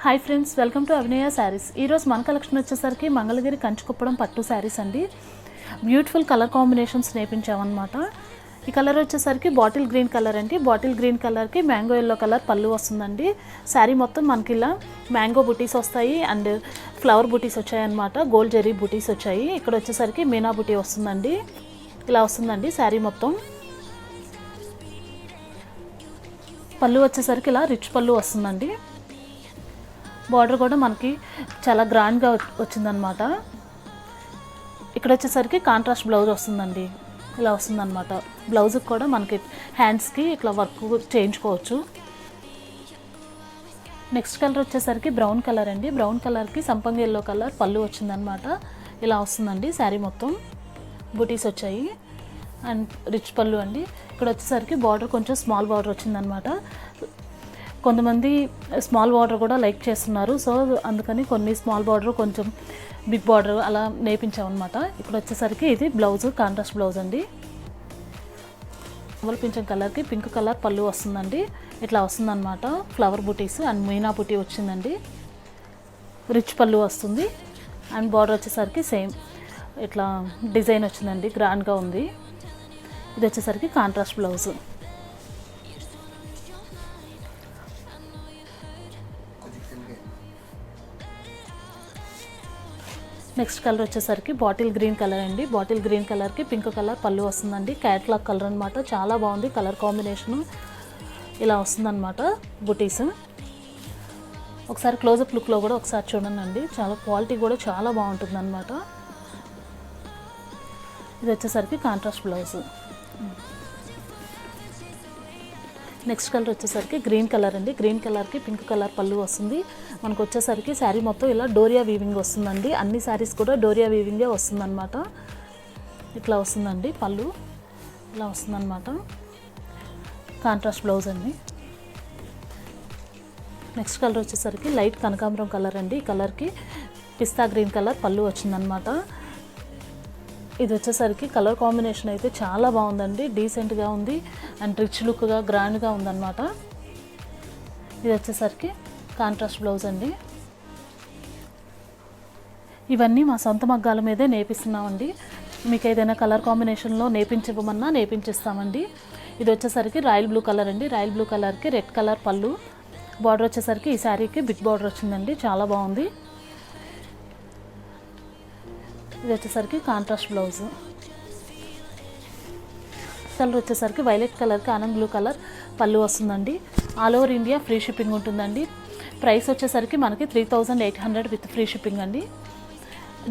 Hi friends, welcome to Abhinaya saris. ఈరోజు మన collection వచ్చేసరికి మంగళగిరి కంచుకుప్పడం పట్టు శారీస్ అండి. బ్యూటిఫుల్ కలర్ కాంబినేషన్స్ నేర్పించామన్నమాట. ఈ కలర్ వచ్చేసరికి బాటిల్ గ్రీన్ కలర్ అండి. బాటిల్ గ్రీన్ కలర్కి మ్యాంగో ఎల్లో కలర్ పళ్ళు వస్తుందండి. శారీ మొత్తం మనకి ఇలా మ్యాంగో బుటీస్ వస్తాయి అండ్ ఫ్లవర్ బుటీస్ వచ్చాయన్నమాట. గోల్డ్ జెరీ బుటీస్ వచ్చాయి. ఇక్కడ వచ్చేసరికి మీనా బుటీ వస్తుందండి. ఇలా వస్తుందండి శారీ మొత్తం. పళ్ళు వచ్చేసరికి ఇలా రిచ్ పళ్ళు వస్తుందండి. బార్డర్ కూడా మనకి చాలా గ్రాండ్గా వచ్చిందనమాట. ఇక్కడ వచ్చేసరికి కాంట్రాస్ట్ బ్లౌజ్ వస్తుందండి. ఇలా వస్తుందన్నమాట. బ్లౌజ్కి కూడా మనకి హ్యాండ్స్కి ఇట్లా వర్క్ చేయించుకోవచ్చు. నెక్స్ట్ కలర్ వచ్చేసరికి బ్రౌన్ కలర్ అండి. బ్రౌన్ కలర్కి సంపంగి ఎల్లో కలర్ పళ్ళు వచ్చిందనమాట. ఇలా వస్తుందండి శారీ మొత్తం. బుటీస్ వచ్చాయి అండ్ రిచ్ పళ్ళు అండి. ఇక్కడ వచ్చేసరికి బార్డర్ కొంచెం స్మాల్ బార్డర్ వచ్చిందనమాట. కొంతమంది స్మాల్ బార్డర్ కూడా లైక్ చేస్తున్నారు. సో అందుకని కొన్ని స్మాల్ బార్డర్ కొంచెం బిగ్ బార్డర్ అలా నేర్పించామన్నమాట. ఇక్కడ వచ్చేసరికి ఇది బ్లౌజ్ కాంట్రాస్ట్ బ్లౌజ్ అండి. పింఛం కలర్కి పింక్ కలర్ పళ్ళు వస్తుందండి. ఇట్లా వస్తుందన్నమాట. ఫ్లవర్ బుటీస్ అండ్ మీనా బుటీ వచ్చిందండి. రిచ్ పళ్ళు వస్తుంది అండ్ బార్డర్ వచ్చేసరికి సేమ్ ఇట్లా డిజైన్ వచ్చిందండి. గ్రాండ్గా ఉంది. ఇది వచ్చేసరికి కాంట్రాస్ట్ బ్లౌజ్. నెక్స్ట్ కలర్ వచ్చేసరికి బాటిల్ గ్రీన్ కలర్ అండి. బాటిల్ గ్రీన్ కలర్కి పింక్ కలర్ పళ్ళు వస్తుందండి. క్యాట్లాగ్ కలర్ అనమాట. చాలా బాగుంది కలర్ కాంబినేషను. ఇలా వస్తుందన్నమాట బుటీస్. ఒకసారి క్లోజప్ లుక్లో కూడా ఒకసారి చూడండి. చాలా క్వాలిటీ కూడా చాలా బాగుంటుంది అనమాట. ఇది వచ్చేసరికి కాంట్రాస్ట్ బ్లౌజ్. నెక్స్ట్ కలర్ వచ్చేసరికి గ్రీన్ కలర్ అండి. గ్రీన్ కలర్కి పింక్ కలర్ పళ్ళు వస్తుంది. మనకు వచ్చేసరికి శారీ మొత్తం ఇలా డోరియా వీవింగ్ వస్తుందండి. అన్ని శారీస్ కూడా డోరియా వీవింగే వస్తుందన్నమాట. ఇట్లా వస్తుందండి పళ్ళు. ఇలా వస్తుందన్నమాట. కాంట్రాస్ట్ బ్లౌజ్ అండి. నెక్స్ట్ కలర్ వచ్చేసరికి లైట్ కనకాంబరం కలర్ అండి. ఈ కలర్కి పిస్తా గ్రీన్ కలర్ పళ్ళు వచ్చిందనమాట. ఇది వచ్చేసరికి కలర్ కాంబినేషన్ అయితే చాలా బాగుందండి. డీసెంట్గా ఉంది అండ్ రిచ్ లుక్గా గ్రాండ్గా ఉందన్నమాట. ఇది వచ్చేసరికి కాంట్రాస్ట్ బ్లౌజ్ అండి. ఇవన్నీ మా సొంత మగ్గాల మీదే నేర్పిస్తున్నామండి. మీకు ఏదైనా కలర్ కాంబినేషన్లో నేర్పించమన్నా నేర్పించిస్తామండి. ఇది వచ్చేసరికి రాయల్ బ్లూ కలర్ అండి. రాయల్ బ్లూ కలర్కి రెడ్ కలర్ పళ్ళు. బార్డర్ వచ్చేసరికి ఈ శారీకి బిగ్ బార్డర్ వచ్చిందండి. చాలా బాగుంది. ఇది వచ్చేసరికి కాంట్రాస్ట్ బ్లౌజ్. కలర్ వచ్చేసరికి వైలెట్ కలర్కి ఆనంద్ బ్లూ కలర్ పళ్ళు వస్తుందండి. All over India free shipping ఉంటుందండి. ప్రైస్ వచ్చేసరికి మనకి 3800 విత్ ఫ్రీ షిప్పింగ్ అండి.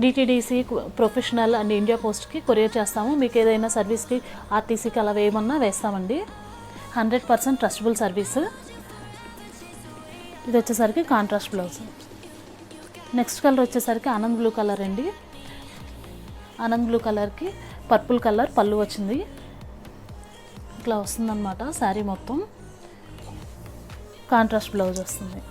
డిటీడీసీ, ప్రొఫెషనల్ అండ్ ఇండియా పోస్ట్కి కొరియర్ చేస్తాము. మీకు ఏదైనా సర్వీస్కి ఆర్టీసీకి అలా వేయమన్నా వేస్తామండి. 100% ట్రస్టబుల్ సర్వీస్. ఇది వచ్చేసరికి కాంట్రాస్ట్ బ్లౌజ్. నెక్స్ట్ కలర్ వచ్చేసరికి ఆనంద్ బ్లూ కలర్ అండి. ఆనంద్ బ్లూ కలర్కి పర్పుల్ కలర్ పళ్ళు వచ్చింది. ఇట్లా వస్తుందన్నమాట శారీ మొత్తం. కాంట్రాస్ట్ బ్లౌజ్ వస్తుంది.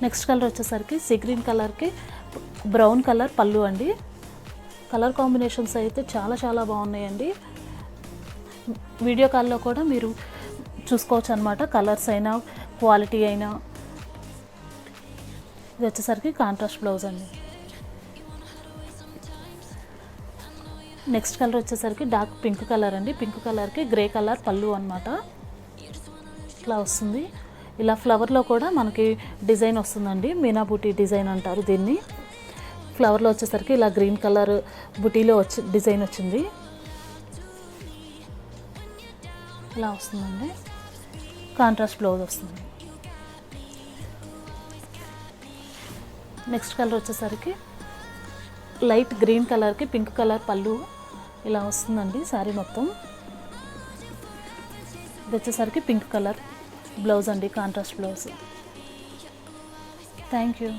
నెక్స్ట్ కలర్ వచ్చేసరికి సీ గ్రీన్ కలర్కి బ్రౌన్ కలర్ పళ్ళు అండి. కలర్ కాంబినేషన్స్ అయితే చాలా చాలా బాగున్నాయండి. వీడియో కాల్లో కూడా మీరు చూసుకోవచ్చు అనమాట. కలర్స్ అయినా క్వాలిటీ అయినా. ఇది వచ్చేసరికి కాంట్రాస్ట్ బ్లౌజ్ అండి. నెక్స్ట్ కలర్ వచ్చేసరికి డార్క్ పింక్ కలర్ అండి. పింక్ కలర్కి గ్రే కలర్ పళ్ళు అనమాట. ఇట్లా వస్తుంది. ఇలా ఫ్లవర్లో కూడా మనకి డిజైన్ వస్తుందండి. మీనా బుటీ డిజైన్ అంటారు దీన్ని. ఫ్లవర్లో వచ్చేసరికి ఇలా గ్రీన్ కలర్ బుటీలో డిజైన్ వచ్చింది. ఇలా వస్తుందండి. కాంట్రాస్ట్ బ్లౌజ్ వస్తుంది. నెక్స్ట్ కలర్ వచ్చేసరికి లైట్ గ్రీన్ కలర్కి పింక్ కలర్ పళ్ళు. ఇలా వస్తుందండి శారీ మొత్తం. ఇది వచ్చేసరికి పింక్ కలర్ బ్లౌజ్ అండి. Contrast blouse. Thank you.